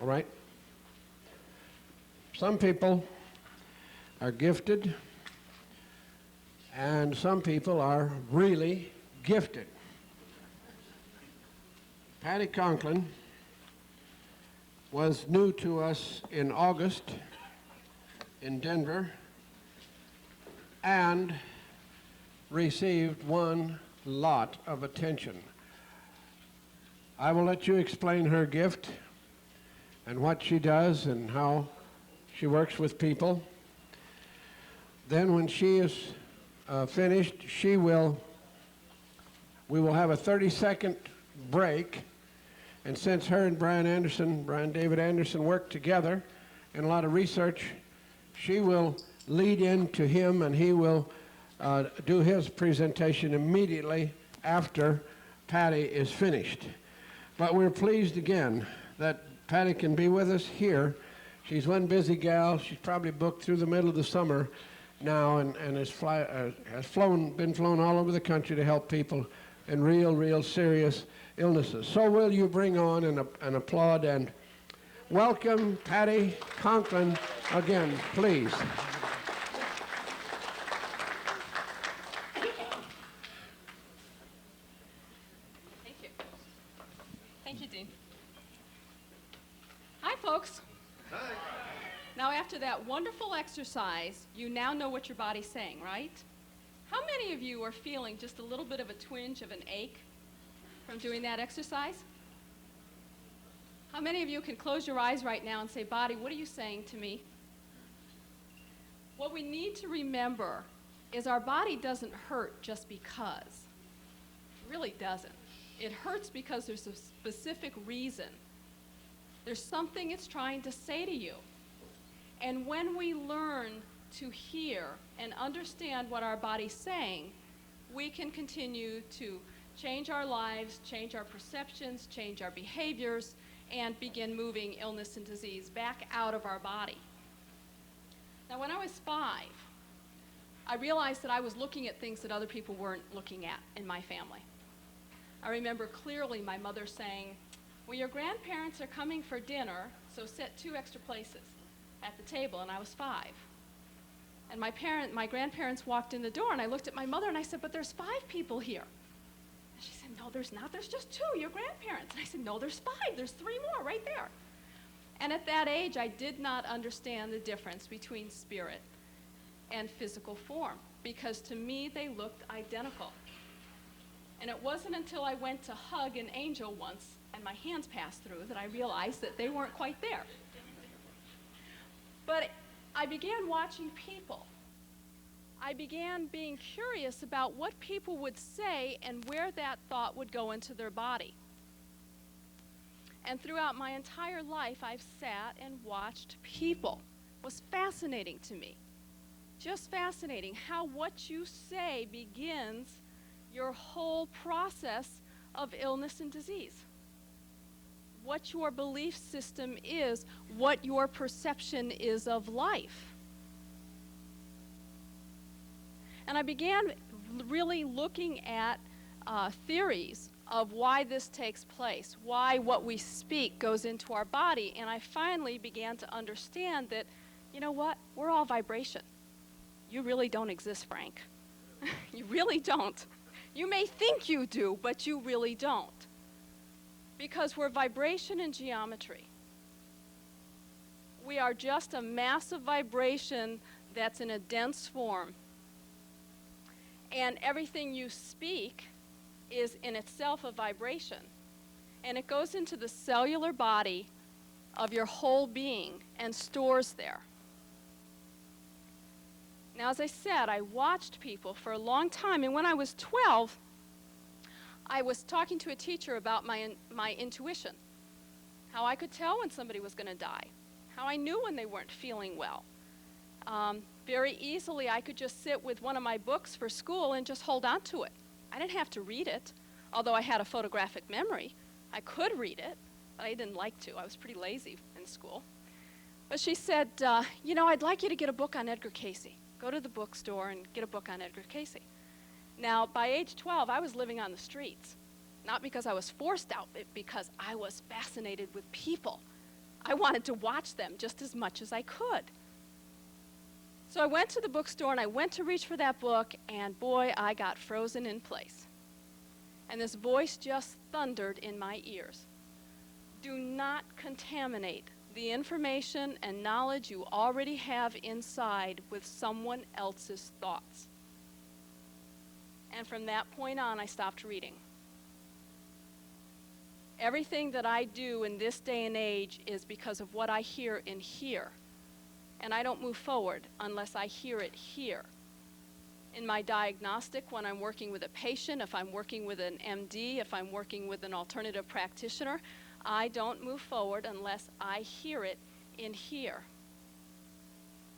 All right? Some people are gifted, and some people are really gifted. Patti Conklin was new to us in August in Denver and received one lot of attention. I will let you explain her gift and what she does and how she works with people. Then when she is finished, we will have a 30-second break. And since her and Brian David Anderson work together in a lot of research, she will lead into him and he will do his presentation immediately after Patti is finished. But we're pleased again that Patti can be with us here. She's one busy gal. She's probably booked through the middle of the summer now and has been flown all over the country to help people in real serious illnesses. So will you bring on and applaud and welcome Patti Conklin again, please. Thank you. Thank you, Dean. Hi, folks. Hi. Now, after that wonderful exercise, you now know what your body's saying, right? How many of you are feeling just a little bit of a twinge of an ache from doing that exercise? How many of you can close your eyes right now and say, body, what are you saying to me? What we need to remember is our body doesn't hurt just because. It really doesn't. It hurts because there's a specific reason. There's something it's trying to say to you. And when we learn to hear and understand what our body's saying, we can continue to change our lives, change our perceptions, change our behaviors, and begin moving illness and disease back out of our body. Now, when I was 5, I realized that I was looking at things that other people weren't looking at in my family. I remember clearly my mother saying, well, your grandparents are coming for dinner, so set 2 extra places at the table, and I was 5. And my grandparents walked in the door, and I looked at my mother, and I said, but there's 5 people here. And she said, no, there's not. There's just 2, your grandparents. And I said, no, there's 5. There's 3 more right there. And at that age, I did not understand the difference between spirit and physical form, because to me, they looked identical. And it wasn't until I went to hug an angel once, and my hands passed through, that I realized that they weren't quite there. But I began watching people. I began being curious about what people would say and where that thought would go into their body. And throughout my entire life, I've sat and watched people. It was fascinating to me. Just fascinating how what you say begins your whole process of illness and disease. What your belief system is, what your perception is of life. And I began really looking at theories of why this takes place, why what we speak goes into our body, and I finally began to understand that, you know what, we're all vibration. You really don't exist, Frank. You really don't. You may think you do, but you really don't. Because we're vibration and geometry. We are just a massive vibration that's in a dense form. And everything you speak is in itself a vibration. And it goes into the cellular body of your whole being and stores there. Now, as I said, I watched people for a long time, and when I was 12, I was talking to a teacher about my intuition, how I could tell when somebody was going to die, how I knew when they weren't feeling well. Very easily, I could just sit with one of my books for school and just hold on to it. I didn't have to read it, although I had a photographic memory. I could read it, but I didn't like to. I was pretty lazy in school. But she said, you know, I'd like you to get a book on Edgar Cayce. Go to the bookstore and get a book on Edgar Cayce. Now, by age 12, I was living on the streets, not because I was forced out, but because I was fascinated with people. I wanted to watch them just as much as I could. So I went to the bookstore and I went to reach for that book, and boy, I got frozen in place. And this voice just thundered in my ears. Do not contaminate the information and knowledge you already have inside with someone else's thoughts. And from that point on, I stopped reading. Everything that I do in this day and age is because of what I hear in here. And I don't move forward unless I hear it here. In my diagnostic, when I'm working with a patient, if I'm working with an MD, if I'm working with an alternative practitioner, I don't move forward unless I hear it in here.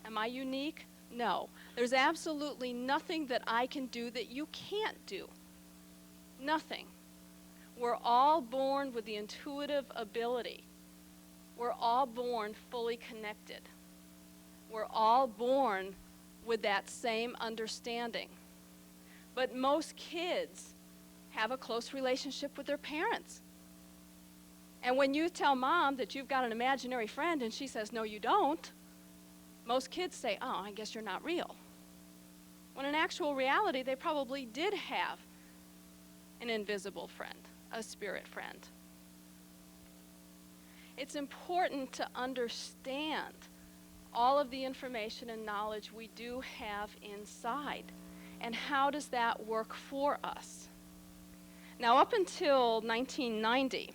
Am I unique? No. There's absolutely nothing that I can do that you can't do. Nothing. We're all born with the intuitive ability. We're all born fully connected. We're all born with that same understanding. But most kids have a close relationship with their parents. And when you tell mom that you've got an imaginary friend and she says, no, you don't, most kids say, oh, I guess you're not real. When in actual reality, they probably did have an invisible friend, a spirit friend. It's important to understand all of the information and knowledge we do have inside. And how does that work for us? Now, up until 1990,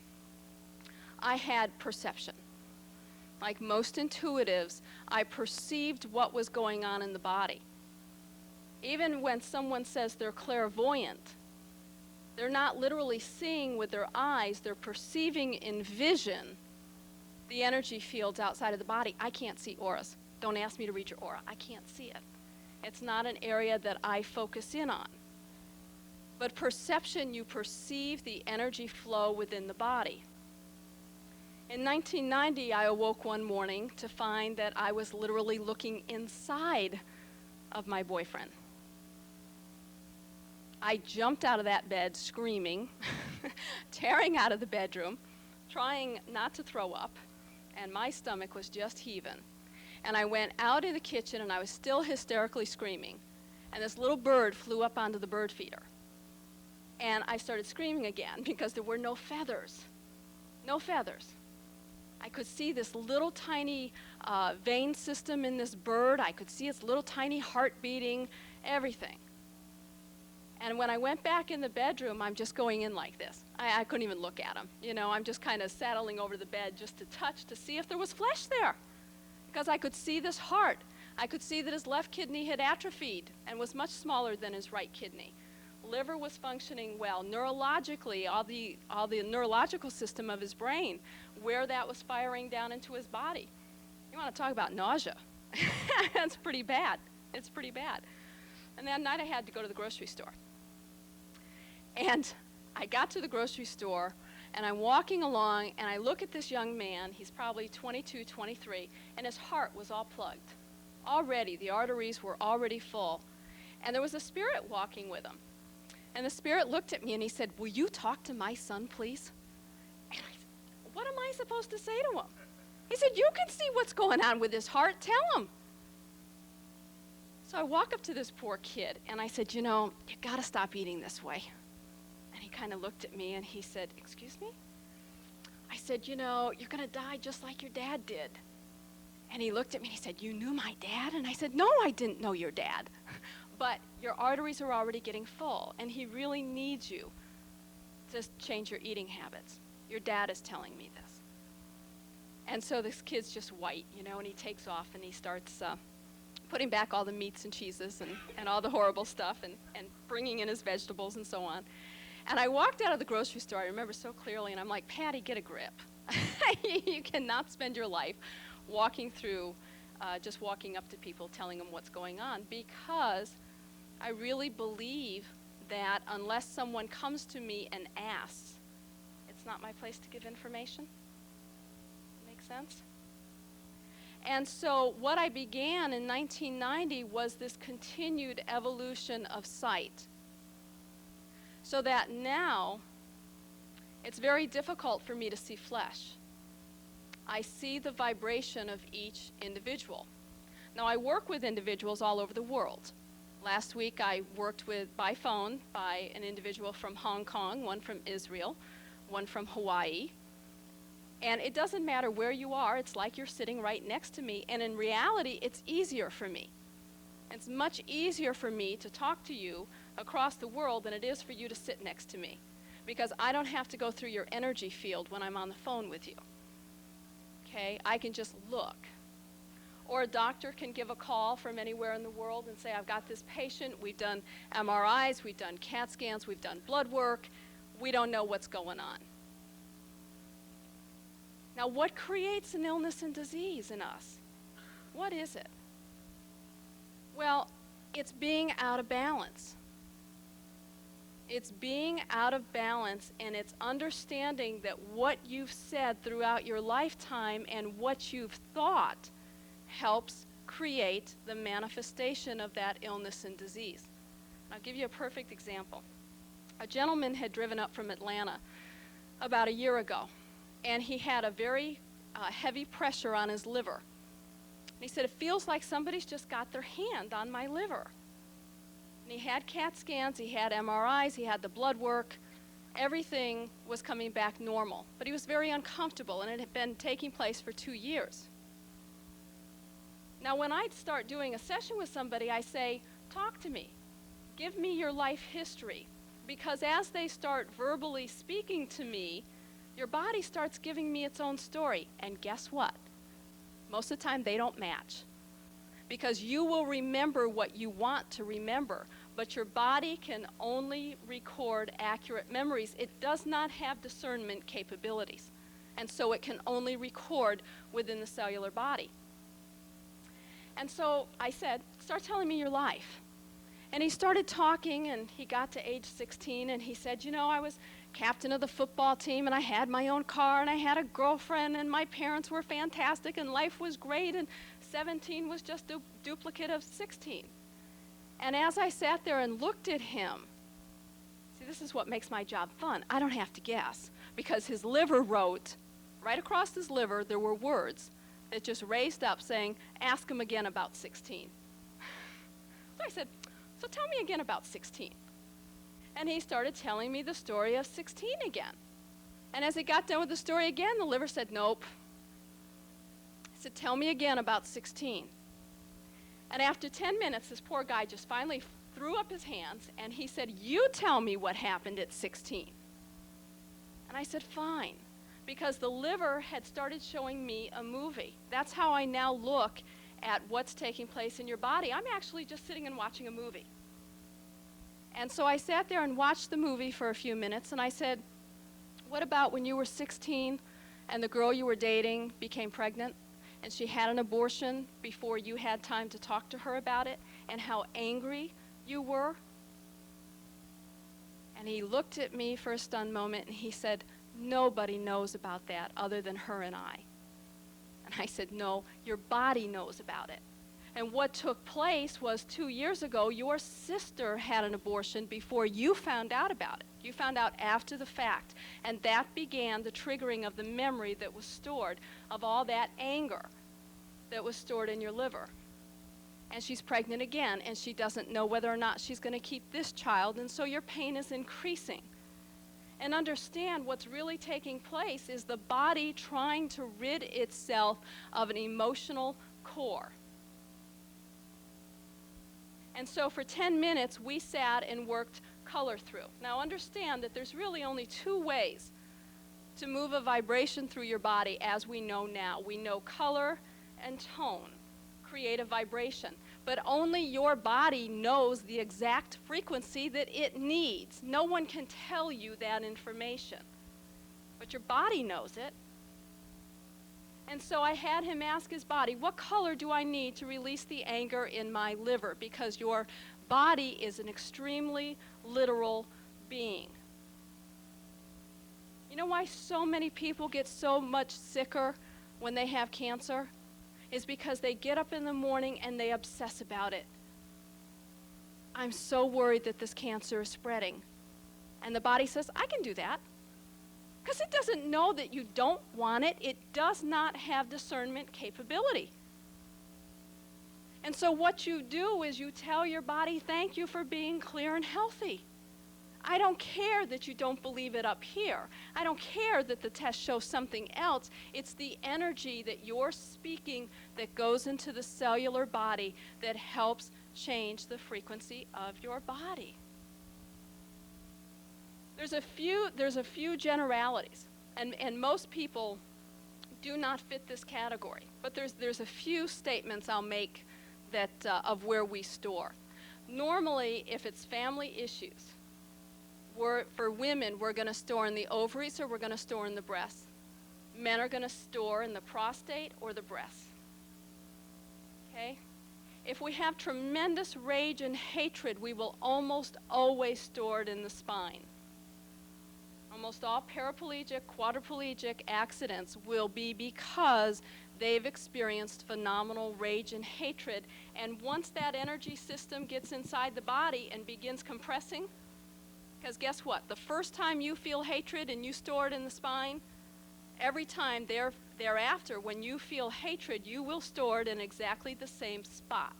I had perception. Like most intuitives, I perceived what was going on in the body. Even when someone says they're clairvoyant, they're not literally seeing with their eyes, they're perceiving in vision the energy fields outside of the body. I can't see auras. Don't ask me to read your aura. I can't see it. It's not an area that I focus in on. But perception, you perceive the energy flow within the body. In 1990, I awoke one morning to find that I was literally looking inside of my boyfriend. I jumped out of that bed screaming, tearing out of the bedroom, trying not to throw up, and my stomach was just heaving. And I went out in the kitchen, and I was still hysterically screaming. And this little bird flew up onto the bird feeder. And I started screaming again because there were no feathers. No feathers. I could see this little tiny vein system in this bird. I could see its little tiny heart beating, everything. And when I went back in the bedroom, I'm just going in like this. I couldn't even look at him. You know, I'm just kind of saddling over the bed just to touch to see if there was flesh there. Because I could see this heart. I could see that his left kidney had atrophied and was much smaller than his right kidney. Liver was functioning well. Neurologically, all the neurological system of his brain, where that was firing down into his body. You want to talk about nausea. That's pretty bad. It's pretty bad. And that night I had to go to the grocery store. And I got to the grocery store, and I'm walking along, and I look at this young man. He's probably 22, 23, and his heart was all plugged. Already, the arteries were already full. And there was a spirit walking with him. And the spirit looked at me, and he said, will you talk to my son, please? And I said, what am I supposed to say to him? He said, you can see what's going on with his heart. Tell him. So I walk up to this poor kid, and I said, you know, you got to stop eating this way. And he kind of looked at me, and he said, excuse me? I said, you know, you're going to die just like your dad did. And he looked at me, and he said, you knew my dad? And I said, no, I didn't know your dad. But your arteries are already getting full, and he really needs you to change your eating habits. Your dad is telling me this. And so this kid's just white, you know, and he takes off, and he starts putting back all the meats and cheeses and all the horrible stuff and bringing in his vegetables and so on. And I walked out of the grocery store, I remember so clearly, and I'm like, Patty, get a grip. You cannot spend your life walking through, just walking up to people, telling them what's going on, because I really believe that unless someone comes to me and asks, it's not my place to give information. Make sense? And so what I began in 1990 was this continued evolution of sight. So that now, it's very difficult for me to see flesh. I see the vibration of each individual. Now, I work with individuals all over the world. Last week, I worked by phone by an individual from Hong Kong, one from Israel, one from Hawaii. And it doesn't matter where you are, it's like you're sitting right next to me. And in reality, it's easier for me. It's much easier for me to talk to you across the world than it is for you to sit next to me, because I don't have to go through your energy field when I'm on the phone with you. Okay? I can just look. Or a doctor can give a call from anywhere in the world and say, I've got this patient, we've done MRIs, we've done CAT scans, we've done blood work, we don't know what's going on. Now, what creates an illness and disease in us? What is it? Well, it's being out of balance. It's being out of balance, and it's understanding that what you've said throughout your lifetime and what you've thought helps create the manifestation of that illness and disease. I'll give you a perfect example. A gentleman had driven up from Atlanta about a year ago, and he had a very heavy pressure on his liver. And he said, it feels like somebody's just got their hand on my liver. And he had CAT scans, he had MRIs, he had the blood work. Everything was coming back normal. But he was very uncomfortable, and it had been taking place for 2 years. Now, when I start doing a session with somebody, I say, talk to me. Give me your life history. Because as they start verbally speaking to me, your body starts giving me its own story. And guess what? Most of the time, they don't match. Because you will remember what you want to remember, but your body can only record accurate memories. It does not have discernment capabilities. And so it can only record within the cellular body. And so I said, start telling me your life. And he started talking, and he got to age 16, and he said, you know, I was captain of the football team, and I had my own car, and I had a girlfriend, and my parents were fantastic, and life was great, and 17 was just a duplicate of 16. And as I sat there and looked at him, see, this is what makes my job fun. I don't have to guess, because his liver wrote, right across his liver, there were words that just raised up saying, ask him again about 16. So I said, so tell me again about 16. And he started telling me the story of 16 again. And as he got done with the story again, the liver said, nope. He said, tell me again about 16. And after 10 minutes, this poor guy just finally threw up his hands, and he said, you tell me what happened at 16. And I said, fine, because the liver had started showing me a movie. That's how I now look at what's taking place in your body. I'm actually just sitting and watching a movie. And so I sat there and watched the movie for a few minutes, and I said, what about when you were 16 and the girl you were dating became pregnant, and she had an abortion before you had time to talk to her about it, and how angry you were? And he looked at me for a stunned moment, and he said, nobody knows about that other than her and I. And I said, no, your body knows about it. And what took place was 2 years ago, your sister had an abortion before you found out about it. You found out after the fact. And that began the triggering of the memory that was stored of all that anger that was stored in your liver. And she's pregnant again, and she doesn't know whether or not she's going to keep this child, and so your pain is increasing. And understand what's really taking place is the body trying to rid itself of an emotional core. And so for 10 minutes, we sat and worked color through. Now understand that there's really only 2 ways to move a vibration through your body as we know now. We know color and tone create a vibration, but only your body knows the exact frequency that it needs. No one can tell you that information, but your body knows it. And so I had him ask his body, what color do I need to release the anger in my liver? Because your body is an extremely literal being. You know why so many people get so much sicker when they have cancer? Is because they get up in the morning and they obsess about it. I'm so worried that this cancer is spreading. And the body says, I can do that. Because it doesn't know that you don't want it. It does not have discernment capability. And so what you do is you tell your body, thank you for being clear and healthy. I don't care that you don't believe it up here. I don't care that the test shows something else. It's the energy that you're speaking that goes into the cellular body that helps change the frequency of your body. There's a few generalities, and most people do not fit this category. But there's a few statements I'll make that of where we store. Normally, if it's family issues, for women, we're going to store in the ovaries or we're going to store in the breasts. Men are going to store in the prostate or the breasts. Okay? If we have tremendous rage and hatred, we will almost always store it in the spine. Almost all paraplegic, quadriplegic accidents will be because they've experienced phenomenal rage and hatred. And once that energy system gets inside the body and begins compressing, because guess what? The first time you feel hatred and you store it in the spine, every time thereafter, when you feel hatred, you will store it in exactly the same spot.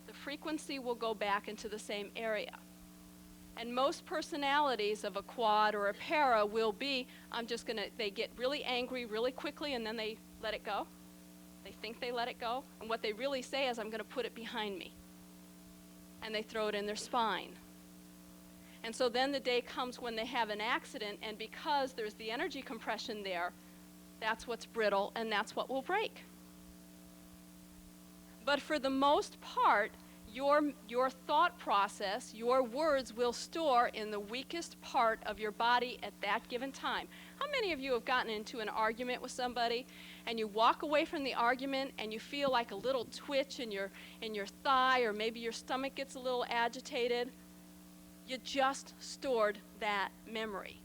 The frequency will go back into the same area. And most personalities of a quad or a para will be, they get really angry really quickly and then they let it go. They think they let it go. And what they really say is, I'm going to put it behind me. And they throw it in their spine. And so then the day comes when they have an accident, and because there's the energy compression there, that's what's brittle and that's what will break. But for the most part, your thought process, your words will store in the weakest part of your body at that given time. How many of you have gotten into an argument with somebody and you walk away from the argument and you feel like a little twitch in your thigh, or maybe your stomach gets a little agitated? You just stored that memory.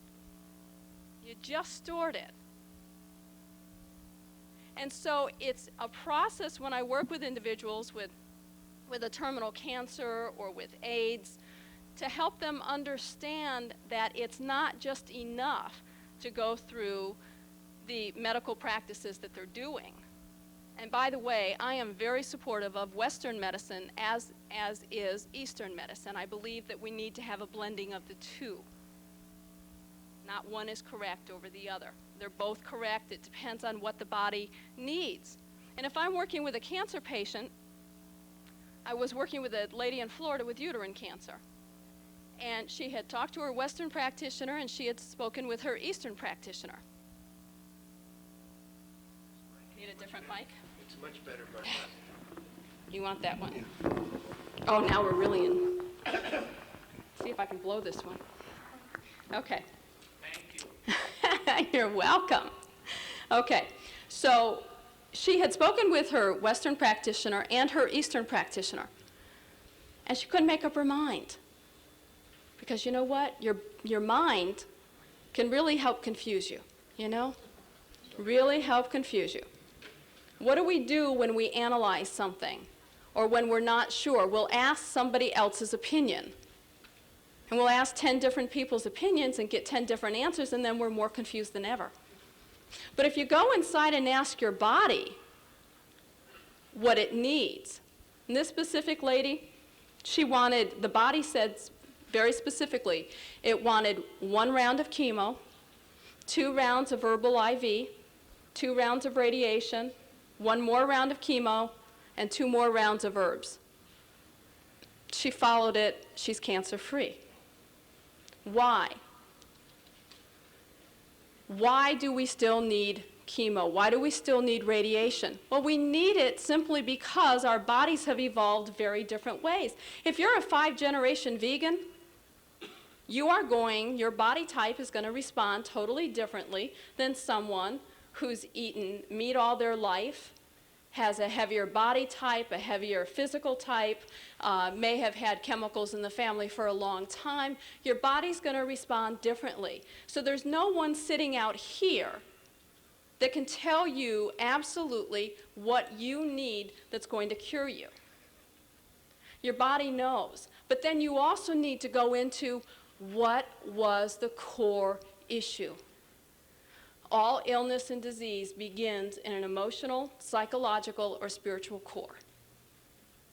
You just stored it. And so it's a process when I work with individuals with a terminal cancer or with AIDS, to help them understand that it's not just enough to go through the medical practices that they're doing. And by the way, I am very supportive of Western medicine as is Eastern medicine. I believe that we need to have a blending of the two. Not one is correct over the other. They're both correct. It depends on what the body needs. And if I'm working with a cancer patient, I was working with a lady in Florida with uterine cancer. And she had talked to her Western practitioner and she had spoken with her Eastern practitioner. Need a different mic? It's much better, but You want that one? Oh, now we're really in. See if I can blow this one. Okay. Thank you. You're welcome. Okay, so she had spoken with her Western practitioner and her Eastern practitioner, and she couldn't make up her mind. Because you know what? Your mind can really help confuse you, you know? Really help confuse you. What do we do when we analyze something or when we're not sure? We'll ask somebody else's opinion. And we'll ask 10 different people's opinions and get 10 different answers, and then we're more confused than ever. But if you go inside and ask your body what it needs, and this specific lady, the body said very specifically, it wanted 1 round of chemo, 2 rounds of herbal IV, 2 rounds of radiation, 1 more round of chemo, and 2 more rounds of herbs. She followed it. She's cancer-free. Why? Why do we still need chemo? Why do we still need radiation? Well, we need it simply because our bodies have evolved very different ways. If you're a 5-generation vegan, your body type is going to respond totally differently than someone who's eaten meat all their life, has a heavier body type, a heavier physical type, may have had chemicals in the family for a long time. Your body's going to respond differently. So there's no one sitting out here that can tell you absolutely what you need that's going to cure you. Your body knows. But then you also need to go into what was the core issue. all illness and disease begins in an emotional, psychological, or spiritual core.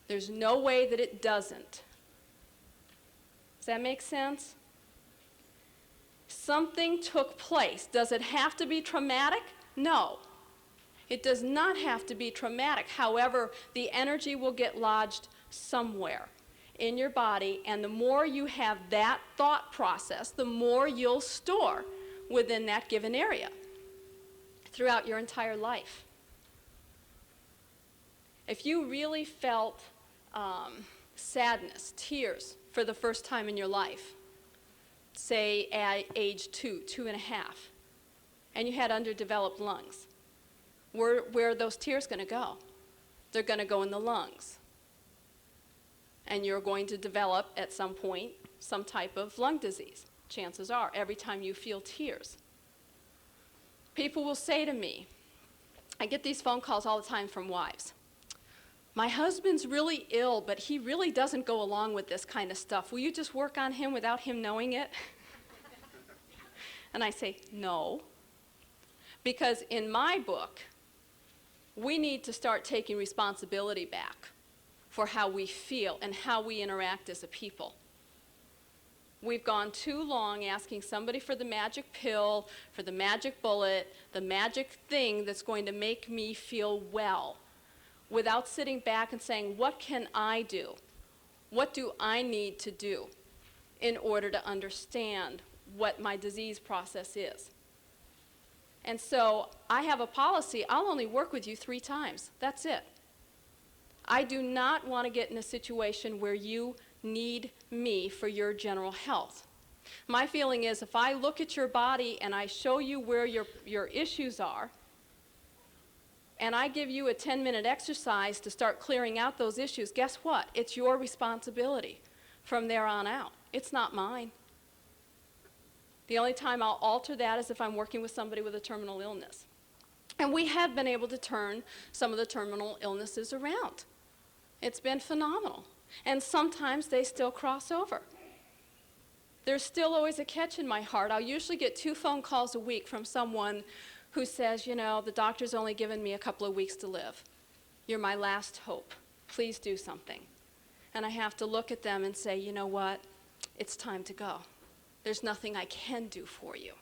There's no way that it doesn't. Does that make sense? Something took place. Does it have to be traumatic? No. It does not have to be traumatic. However, the energy will get lodged somewhere in your body, and the more you have that thought process, the more you'll store within that given area throughout your entire life. If you really felt sadness, tears for the first time in your life, say at age 2, 2.5, and you had underdeveloped lungs, where are those tears going to go? They're going to go in the lungs. And you're going to develop at some point some type of lung disease. Chances are, every time you feel tears. People will say to me, I get these phone calls all the time from wives. My husband's really ill, but he really doesn't go along with this kind of stuff. Will you just work on him without him knowing it? And I say, no. Because in my book, we need to start taking responsibility back for how we feel and how we interact as a people. We've gone too long asking somebody for the magic pill, for the magic bullet, the magic thing that's going to make me feel well, without sitting back and saying, what can I do? What do I need to do in order to understand what my disease process is? And so I have a policy, I'll only work with you 3 times. That's it. I do not want to get in a situation where you need me for your general health. My feeling is if I look at your body and I show you where your issues are, and I give you a 10-minute exercise to start clearing out those issues, guess what? It's your responsibility from there on out. It's not mine. The only time I'll alter that is if I'm working with somebody with a terminal illness. And we have been able to turn some of the terminal illnesses around. It's been phenomenal. And sometimes they still cross over. There's still always a catch in my heart. I'll usually get 2 phone calls a week from someone who says, you know, the doctor's only given me a couple of weeks to live. You're my last hope. Please do something. And I have to look at them and say, you know what? It's time to go. There's nothing I can do for you.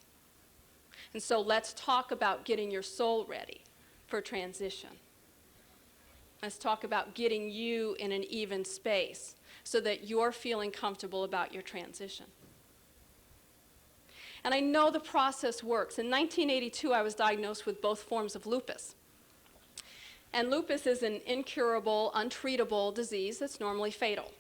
And so let's talk about getting your soul ready for transition. Let's talk about getting you in an even space so that you're feeling comfortable about your transition. And I know the process works. In 1982, I was diagnosed with both forms of lupus. And lupus is an incurable, untreatable disease that's normally fatal.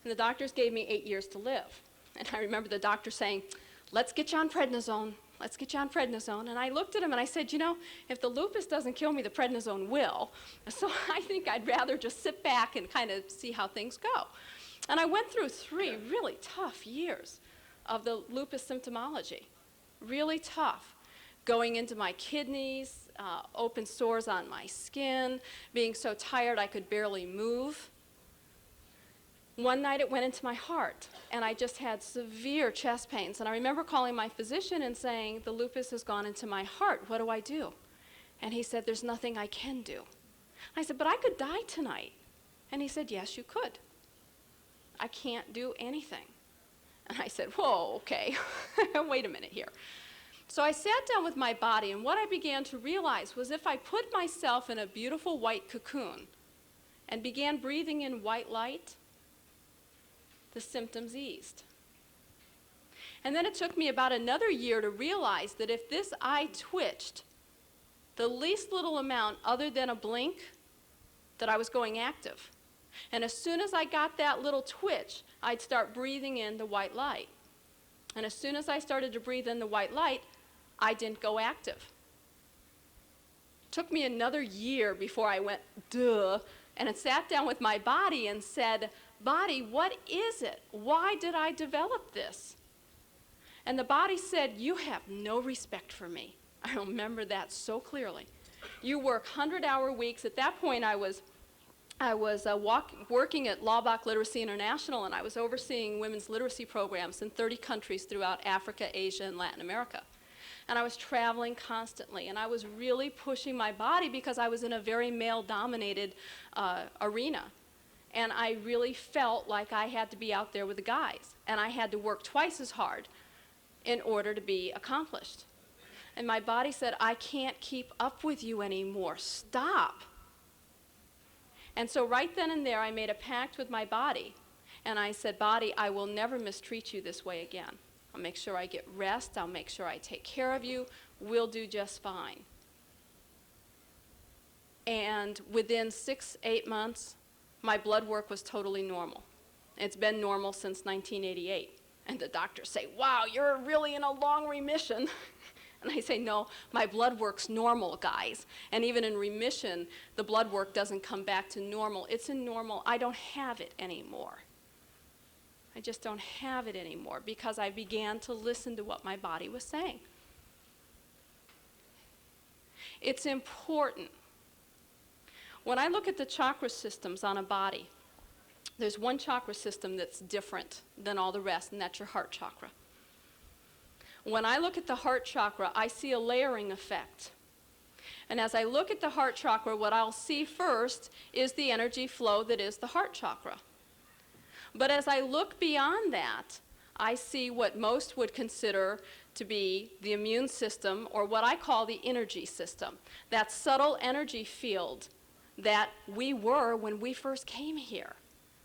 And the doctors gave me 8 years to live. And I remember the doctor saying, let's get you on prednisone. Let's get you on prednisone. And I looked at him and I said, you know, if the lupus doesn't kill me, the prednisone will. So I think I'd rather just sit back and kind of see how things go. And I went through 3 really tough years of the lupus symptomology. Really tough. Going into my kidneys, open sores on my skin, being so tired I could barely move. One night it went into my heart, and I just had severe chest pains. And I remember calling my physician and saying, the lupus has gone into my heart. What do I do? And he said, there's nothing I can do. I said, but I could die tonight. And he said, yes, you could. I can't do anything. And I said, whoa, okay, wait a minute here. So I sat down with my body, and what I began to realize was if I put myself in a beautiful white cocoon and began breathing in white light, the symptoms eased. And then it took me about another year to realize that if this eye twitched the least little amount other than a blink, that I was going active. And as soon as I got that little twitch, I'd start breathing in the white light. And as soon as I started to breathe in the white light, I didn't go active. It took me another year before I went, duh, and I sat down with my body and said, body, what is it? Why did I develop this? And the body said, you have no respect for me. I remember that so clearly. You work 100-hour weeks. At that point, I was working at Laubach Literacy International, and I was overseeing women's literacy programs in 30 countries throughout Africa, Asia, and Latin America. And I was traveling constantly, and I was really pushing my body because I was in a very male-dominated arena. And I really felt like I had to be out there with the guys, and I had to work twice as hard in order to be accomplished. And my body said, I can't keep up with you anymore. Stop. And so right then and there, I made a pact with my body. And I said, body, I will never mistreat you this way again. I'll make sure I get rest. I'll make sure I take care of you. We'll do just fine. And within 6-8 months, my blood work was totally normal. It's been normal since 1988. And the doctors say, wow, you're really in a long remission. And I say, no, my blood work's normal, guys. And even in remission, the blood work doesn't come back to normal. It's in normal. I don't have it anymore. I just don't have it anymore because I began to listen to what my body was saying. It's important. When I look at the chakra systems on a body, there's one chakra system that's different than all the rest, and that's your heart chakra. When I look at the heart chakra, I see a layering effect. And as I look at the heart chakra, what I'll see first is the energy flow that is the heart chakra. But as I look beyond that, I see what most would consider to be the immune system, or what I call the energy system, that subtle energy field that we were when we first came here,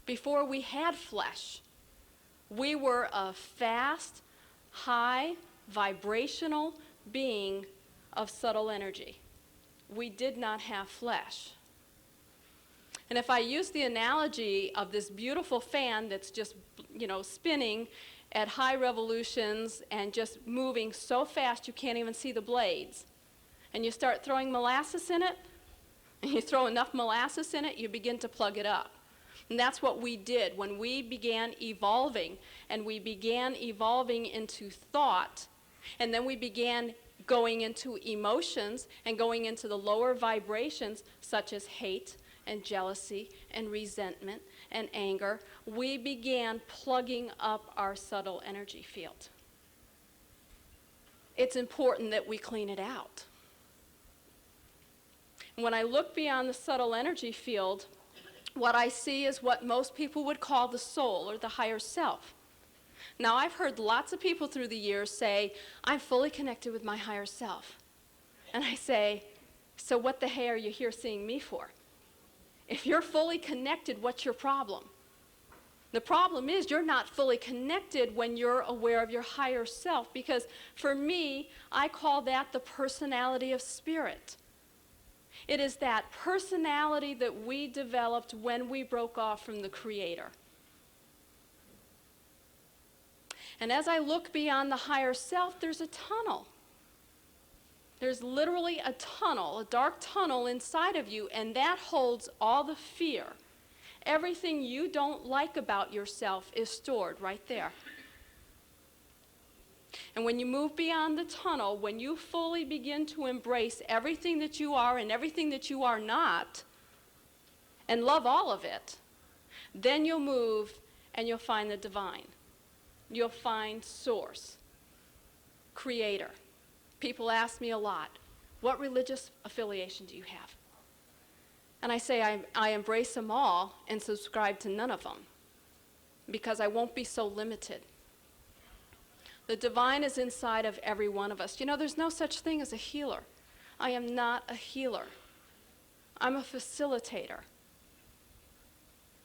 before we had flesh. We were a fast, high, vibrational being of subtle energy. We did not have flesh. And if I use the analogy of this beautiful fan that's just, spinning at high revolutions and just moving so fast you can't even see the blades, and you start throwing molasses in it, and you throw enough molasses in it, you begin to plug it up. And that's what we did when we began evolving, and we began evolving into thought, and then we began going into emotions and going into the lower vibrations such as hate and jealousy and resentment and anger. We began plugging up our subtle energy field. It's important that we clean it out. When I look beyond the subtle energy field, what I see is what most people would call the soul or the higher self. Now, I've heard lots of people through the years say, I'm fully connected with my higher self. And I say, so what the hell are you here seeing me for? If you're fully connected, what's your problem? The problem is you're not fully connected when you're aware of your higher self, because for me, I call that the personality of spirit. It is that personality that we developed when we broke off from the Creator. And as I look beyond the higher self, there's a tunnel. There's literally a tunnel, a dark tunnel inside of you, and that holds all the fear. Everything you don't like about yourself is stored right there. And when you move beyond the tunnel, when you fully begin to embrace everything that you are and everything that you are not, and love all of it, then you'll move and you'll find the divine. You'll find source, creator. People ask me a lot, what religious affiliation do you have? And I say I embrace them all and subscribe to none of them, because I won't be so limited. The divine is inside of every one of us. There's no such thing as a healer. I am not a healer. I'm a facilitator.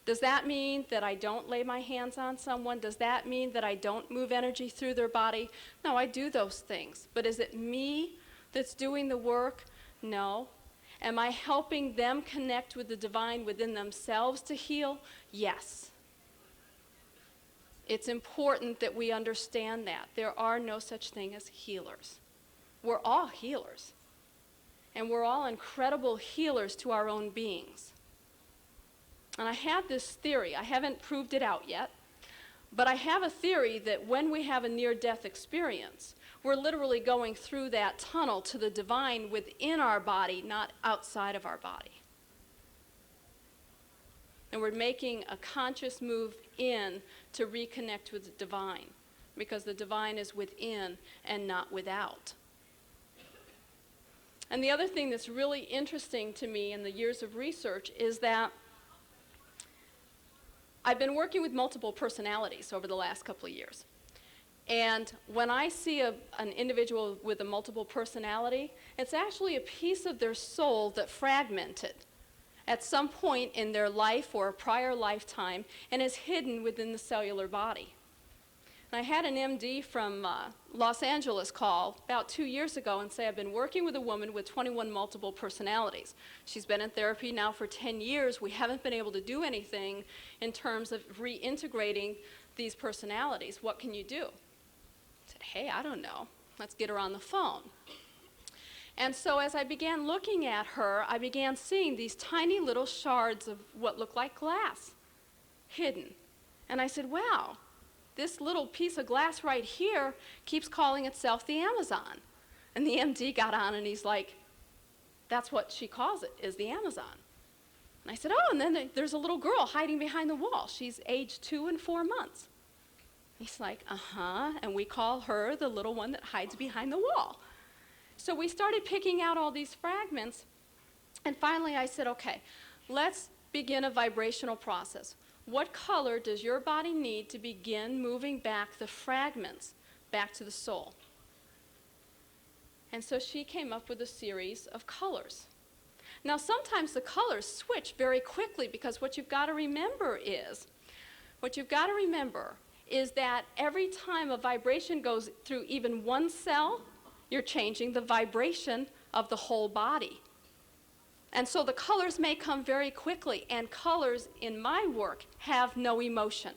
Does that mean that I don't lay my hands on someone? Does that mean that I don't move energy through their body? No, I do those things. But is it me that's doing the work? No. Am I helping them connect with the divine within themselves to heal? Yes. It's important that we understand that. There are no such thing as healers. We're all healers. And we're all incredible healers to our own beings. And I have this theory. I haven't proved it out yet. But I have a theory that when we have a near-death experience, we're literally going through that tunnel to the divine within our body, not outside of our body. And we're making a conscious move in to reconnect with the divine, because the divine is within and not without. And the other thing that's really interesting to me in the years of research is that I've been working with multiple personalities over the last couple of years. And when I see an individual with a multiple personality, it's actually a piece of their soul that fragmented at some point in their life or a prior lifetime and is hidden within the cellular body. And I had an MD from Los Angeles call about 2 years ago and say, I've been working with a woman with 21 multiple personalities. She's been in therapy now for 10 years. We haven't been able to do anything in terms of reintegrating these personalities. What can you do? I said, hey, I don't know. Let's get her on the phone. And so as I began looking at her, I began seeing these tiny little shards of what looked like glass hidden. And I said, wow, this little piece of glass right here keeps calling itself the Amazon. And the MD got on and he's like, that's what she calls it, is the Amazon. And I said, oh, and then there's a little girl hiding behind the wall. She's aged 2 and 4 months. He's like, uh-huh, and we call her the little one that hides behind the wall. So we started picking out all these fragments, and finally I said, okay, let's begin a vibrational process. What color does your body need to begin moving back the fragments back to the soul? And so she came up with a series of colors. Now sometimes the colors switch very quickly because what you've got to remember is that every time a vibration goes through even one cell, you're changing the vibration of the whole body. And so the colors may come very quickly, and colors in my work have no emotion.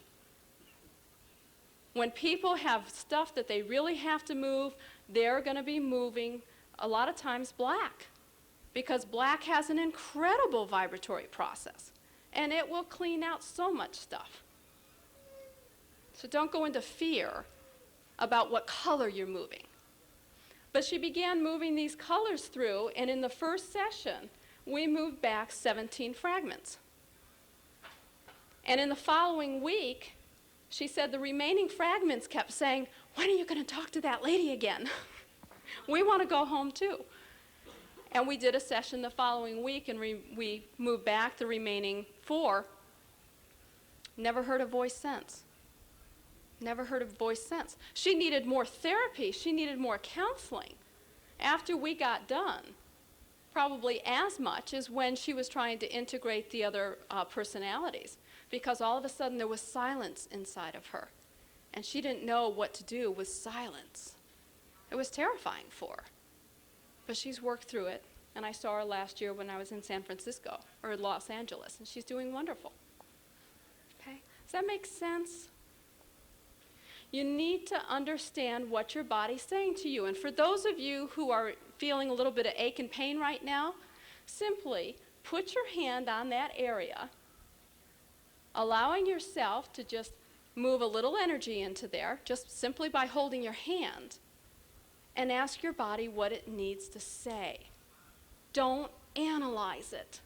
When people have stuff that they really have to move, they're going to be moving a lot of times black, because black has an incredible vibratory process, and it will clean out so much stuff. So don't go into fear about what color you're moving. But she began moving these colors through, and in the first session, we moved back 17 fragments. And in the following week, she said the remaining fragments kept saying, when are you going to talk to that lady again? We want to go home too. And we did a session the following week, and we moved back the remaining 4. Never heard a voice since. Never heard a voice since. She needed more therapy. She needed more counseling. After we got done, probably as much as when she was trying to integrate the other personalities, because all of a sudden there was silence inside of her, and she didn't know what to do with silence. It was terrifying for her, but she's worked through it, and I saw her last year when I was in San Francisco, or Los Angeles, and she's doing wonderful. Okay? Does that make sense? You need to understand what your body's saying to you. And for those of you who are feeling a little bit of ache and pain right now, simply put your hand on that area, allowing yourself to just move a little energy into there, just simply by holding your hand, and ask your body what it needs to say. Don't analyze it.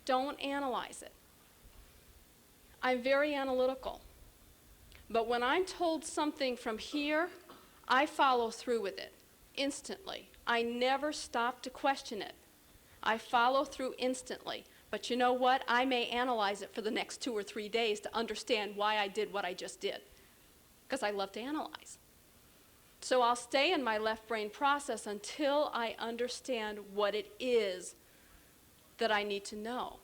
Don't analyze it. I'm very analytical. But when I'm told something from here, I follow through with it instantly. I never stop to question it. I follow through instantly. But you know what? I may analyze it for the next 2 or 3 days to understand why I did what I just did, because I love to analyze. So I'll stay in my left brain process until I understand what it is that I need to know.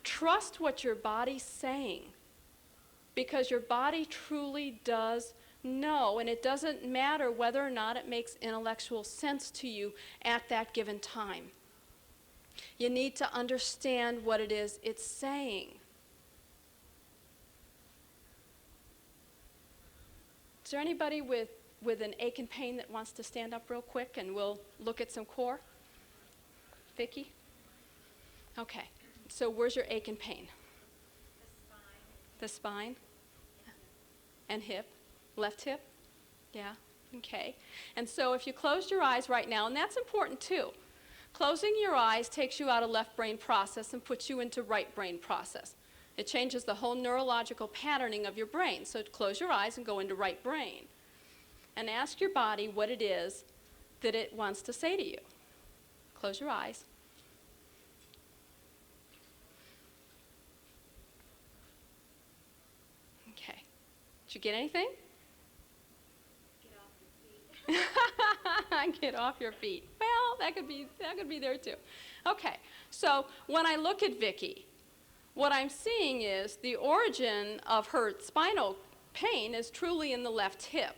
Trust what your body's saying, because your body truly does know, and it doesn't matter whether or not it makes intellectual sense to you at that given time. You need to understand what it is it's saying. Is there anybody with an ache and pain that wants to stand up real quick, and we'll look at some core? Vicki? Okay, so where's your ache and pain? The spine? And hip? Left hip? Yeah, okay. And so if you closed your eyes right now, and that's important too, closing your eyes takes you out of left brain process and puts you into right brain process. It changes the whole neurological patterning of your brain. So close your eyes and go into right brain. And ask your body what it is that it wants to say to you. Close your eyes. Okay. Did you get anything? Get off your feet. Well, that could be there too. Okay. So when I look at Vicki, what I'm seeing is the origin of her spinal pain is truly in the left hip.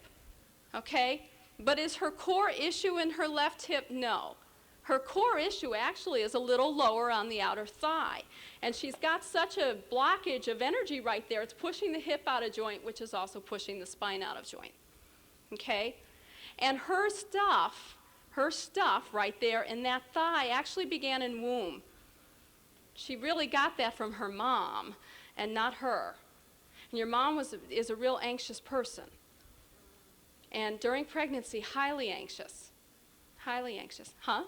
Okay? But is her core issue in her left hip? No. Her core issue actually is a little lower on the outer thigh. And she's got such a blockage of energy right there, it's pushing the hip out of joint, which is also pushing the spine out of joint. Okay? And her stuff right there in that thigh actually began in womb. She really got that from her mom and not her. And your mom is a real anxious person. And during pregnancy, highly anxious. Highly anxious. Huh?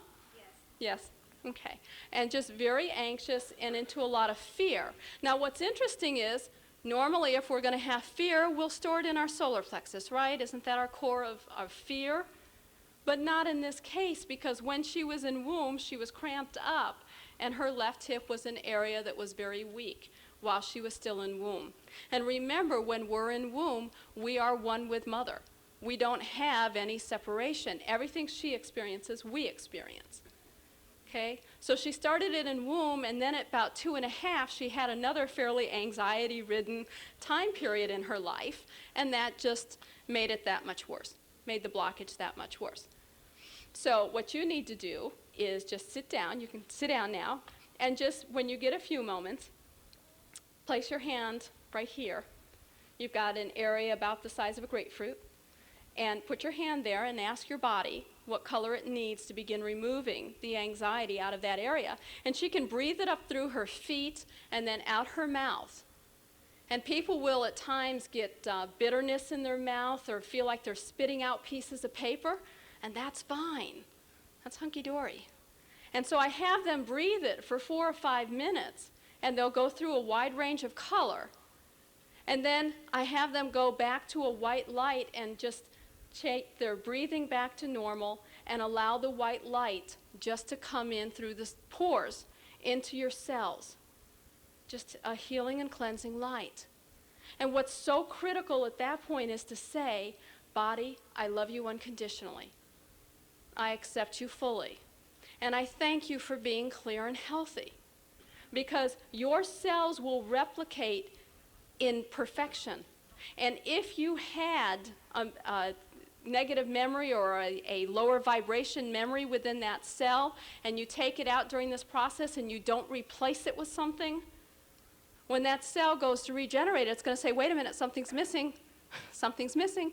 Yes. Okay. And just very anxious and into a lot of fear. Now, what's interesting is, normally if we're going to have fear, we'll store it in our solar plexus, right? Isn't that our core of fear? But not in this case, because when she was in womb, she was cramped up, and her left hip was an area that was very weak while she was still in womb. And remember, when we're in womb, we are one with mother. We don't have any separation. Everything she experiences, we experience. Okay? So she started it in womb, and then at about 2.5, she had another fairly anxiety-ridden time period in her life, and that just made it that much worse, made the blockage that much worse. So what you need to do is just sit down. You can sit down now, and just when you get a few moments, place your hand right here. You've got an area about the size of a grapefruit. And put your hand there and ask your body what color it needs to begin removing the anxiety out of that area. And she can breathe it up through her feet and then out her mouth. And people will at times get bitterness in their mouth or feel like they're spitting out pieces of paper, and that's fine. That's hunky-dory. And so I have them breathe it for 4 or 5 minutes, and they'll go through a wide range of color. And then I have them go back to a white light and just take their breathing back to normal and allow the white light just to come in through the pores into your cells. Just a healing and cleansing light. And what's so critical at that point is to say, body, I love you unconditionally. I accept you fully. And I thank you for being clear and healthy. Because your cells will replicate in perfection. And if you had a negative memory or a lower vibration memory within that cell, and you take it out during this process and you don't replace it with something, when that cell goes to regenerate, it's going to say, wait a minute, something's missing. Something's missing.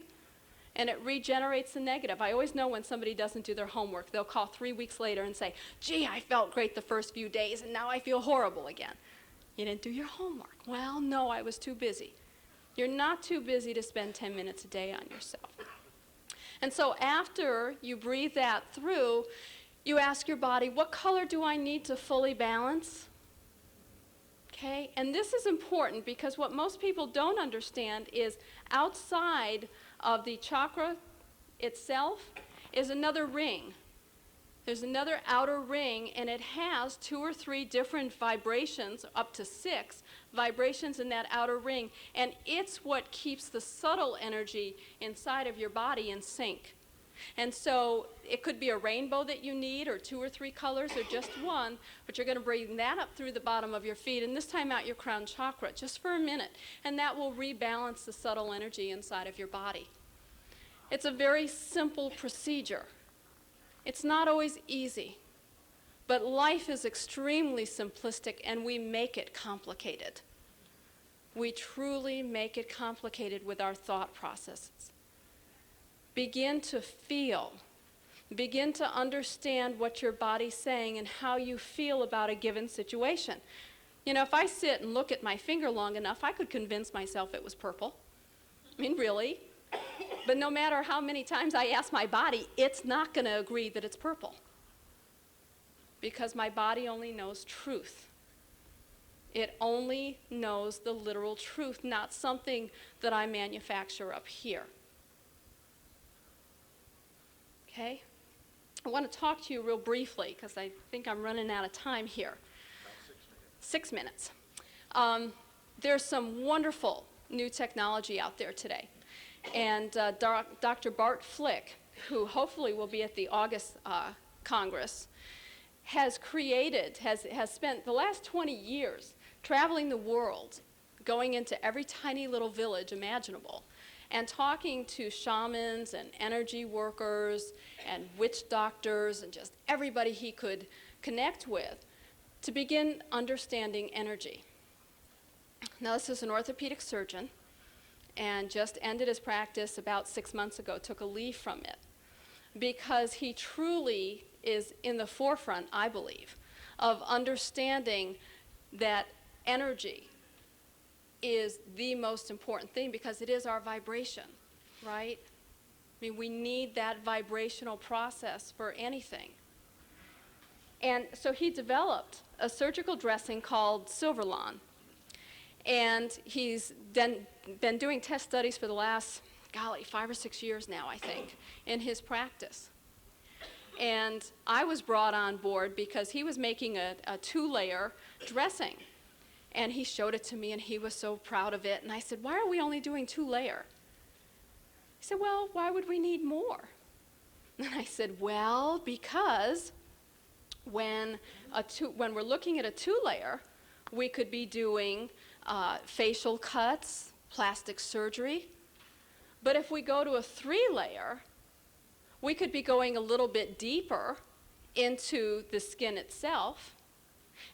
And it regenerates the negative. I always know when somebody doesn't do their homework. They'll call 3 weeks later and say, gee, I felt great the first few days, and now I feel horrible again. You didn't do your homework. Well, no, I was too busy. You're not too busy to spend 10 minutes a day on yourself. And so after you breathe that through, you ask your body, what color do I need to fully balance? Okay? And this is important because what most people don't understand is outside of the chakra itself is another ring. There's another outer ring, and it has 2 or 3 different vibrations, up to 6 vibrations in that outer ring, and it's what keeps the subtle energy inside of your body in sync. And so it could be a rainbow that you need, or 2 or 3 colors, or just one, but you're going to bring that up through the bottom of your feet, and this time out your crown chakra, just for a minute, and that will rebalance the subtle energy inside of your body. It's a very simple procedure. It's not always easy, but life is extremely simplistic, and we make it complicated. We truly make it complicated with our thought processes. Begin to feel. Begin to understand what your body's saying and how you feel about a given situation. You know, if I sit and look at my finger long enough, I could convince myself it was purple. I mean, really? But no matter how many times I ask my body, it's not going to agree that it's purple. Because my body only knows truth. It only knows the literal truth, not something that I manufacture up here. Okay? I want to talk to you real briefly because I think I'm running out of time here. About 6 minutes. 6 minutes. There's some wonderful new technology out there today. And Dr. Bart Flick, who hopefully will be at the August Congress, has spent the last 20 years traveling the world, going into every tiny little village imaginable, and talking to shamans and energy workers and witch doctors and just everybody he could connect with to begin understanding energy. Now, this is an orthopedic surgeon and just ended his practice about 6 months ago, took a leave from it, because he truly is in the forefront, I believe, of understanding that energy is the most important thing because it is our vibration, right? I mean, we need that vibrational process for anything. And so he developed a surgical dressing called Silverlawn. And he's been doing test studies for the last, 5 or 6 years now, I think, in his practice. And I was brought on board because he was making a 2-layer dressing. And he showed it to me, and he was so proud of it. And I said, why are we only doing 2-layer? He said, well, why would we need more? And I said, well, because when we're looking at a 2-layer, we could be doing facial cuts, plastic surgery. But if we go to a 3-layer, we could be going a little bit deeper into the skin itself.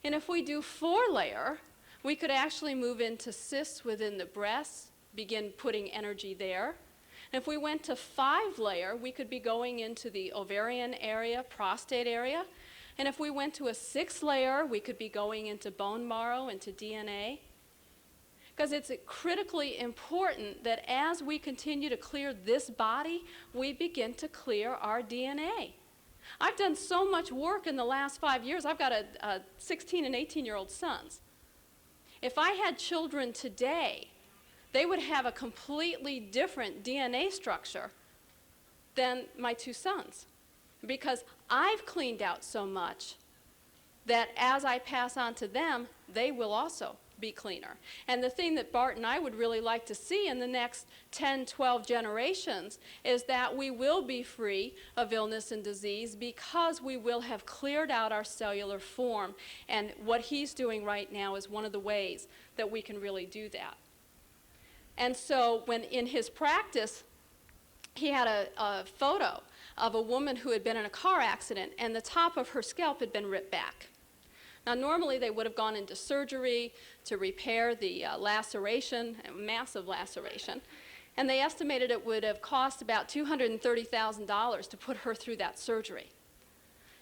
And if we do 4-layer, we could actually move into cysts within the breast, begin putting energy there. And if we went to 5-layer, we could be going into the ovarian area, prostate area. And if we went to a 6-layer, we could be going into bone marrow, into DNA. Because it's critically important that as we continue to clear this body, we begin to clear our DNA. I've done so much work in the last 5 years. I've got a 16 and 18-year-old sons. If I had children today, they would have a completely different DNA structure than my 2 sons. Because I've cleaned out so much that as I pass on to them, they will also be cleaner. And the thing that Bart and I would really like to see in the next 10, 12 generations is that we will be free of illness and disease because we will have cleared out our cellular form. And what he's doing right now is one of the ways that we can really do that. And so when in his practice, he had a photo of a woman who had been in a car accident and the top of her scalp had been ripped back. Now, normally they would have gone into surgery to repair the laceration, a massive laceration, and they estimated it would have cost about $230,000 to put her through that surgery.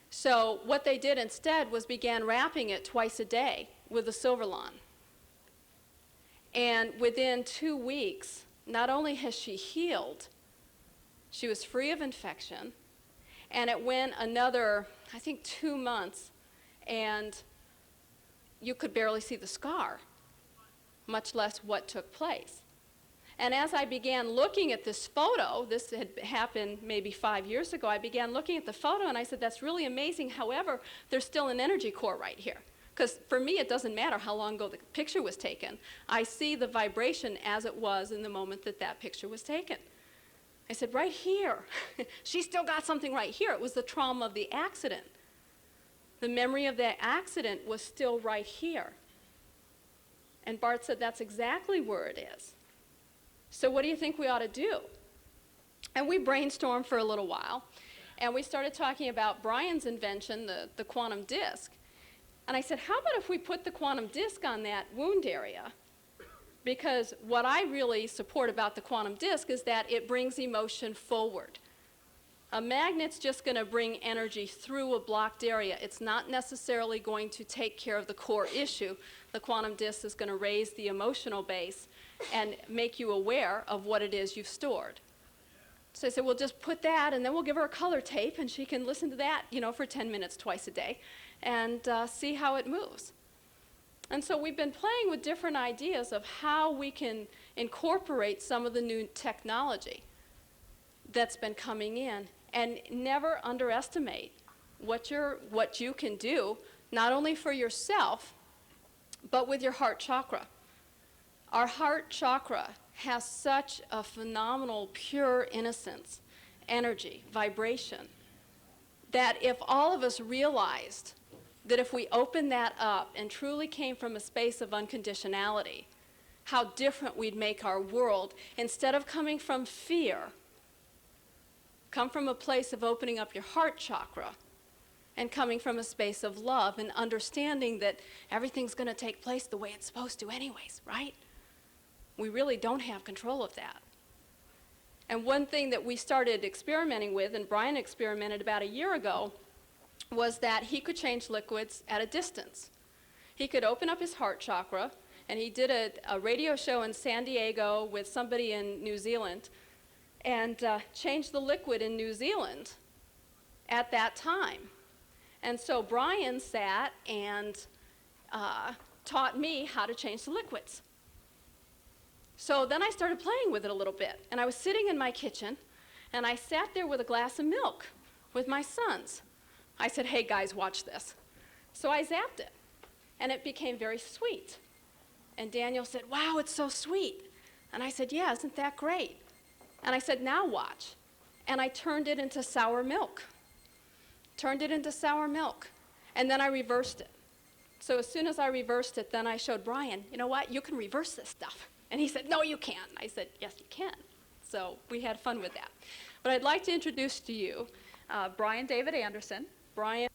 So what they did instead was began wrapping it twice a day with a Silverlawn. And within 2 weeks, not only has she healed, she was free of infection, and it went another, I think, 2 months, and you could barely see the scar, much less what took place. And as I began looking at this photo, this had happened maybe 5 years ago, I began looking at the photo and I said, that's really amazing. However, there's still an energy core right here. Because for me, it doesn't matter how long ago the picture was taken. I see the vibration as it was in the moment that that picture was taken. I said, right here. She still got something right here. It was the trauma of the accident. The memory of that accident was still right here. And Bart said, that's exactly where it is. So what do you think we ought to do? And we brainstormed for a little while, and we started talking about Brian's invention, the quantum disk. And I said, how about if we put the quantum disk on that wound area? Because what I really support about the quantum disk is that it brings emotion forward. A magnet's just going to bring energy through a blocked area. It's not necessarily going to take care of the core issue. The quantum disk is going to raise the emotional base and make you aware of what it is you've stored. So I said, we'll just put that, and then we'll give her a color tape, and she can listen to that, for 10 minutes twice a day, and see how it moves. And so we've been playing with different ideas of how we can incorporate some of the new technology that's been coming in And never underestimate what you can do, not only for yourself, but with your heart chakra. Our heart chakra has such a phenomenal, pure innocence, energy, vibration, that if all of us realized that if we opened that up and truly came from a space of unconditionality, how different we'd make our world. Instead of coming from fear, come from a place of opening up your heart chakra and coming from a space of love and understanding that everything's going to take place the way it's supposed to anyways, right? We really don't have control of that. And one thing that we started experimenting with, and Brian experimented about a year ago, was that he could change liquids at a distance. He could open up his heart chakra, and he did a radio show in San Diego with somebody in New Zealand, and changed the liquid in New Zealand at that time. And so Brian sat and taught me how to change the liquids. So then I started playing with it a little bit, and I was sitting in my kitchen, and I sat there with a glass of milk with my sons. I said, hey guys, watch this. So I zapped it, and it became very sweet. And Daniel said, wow, it's so sweet. And I said, yeah, isn't that great? And I said, now watch. And I turned it into sour milk. Turned it into sour milk. And then I reversed it. So as soon as I reversed it, then I showed Brian, you know what, you can reverse this stuff. And he said, no, you can't. I said, yes, you can. So we had fun with that. But I'd like to introduce to you Brian David Anderson. Brian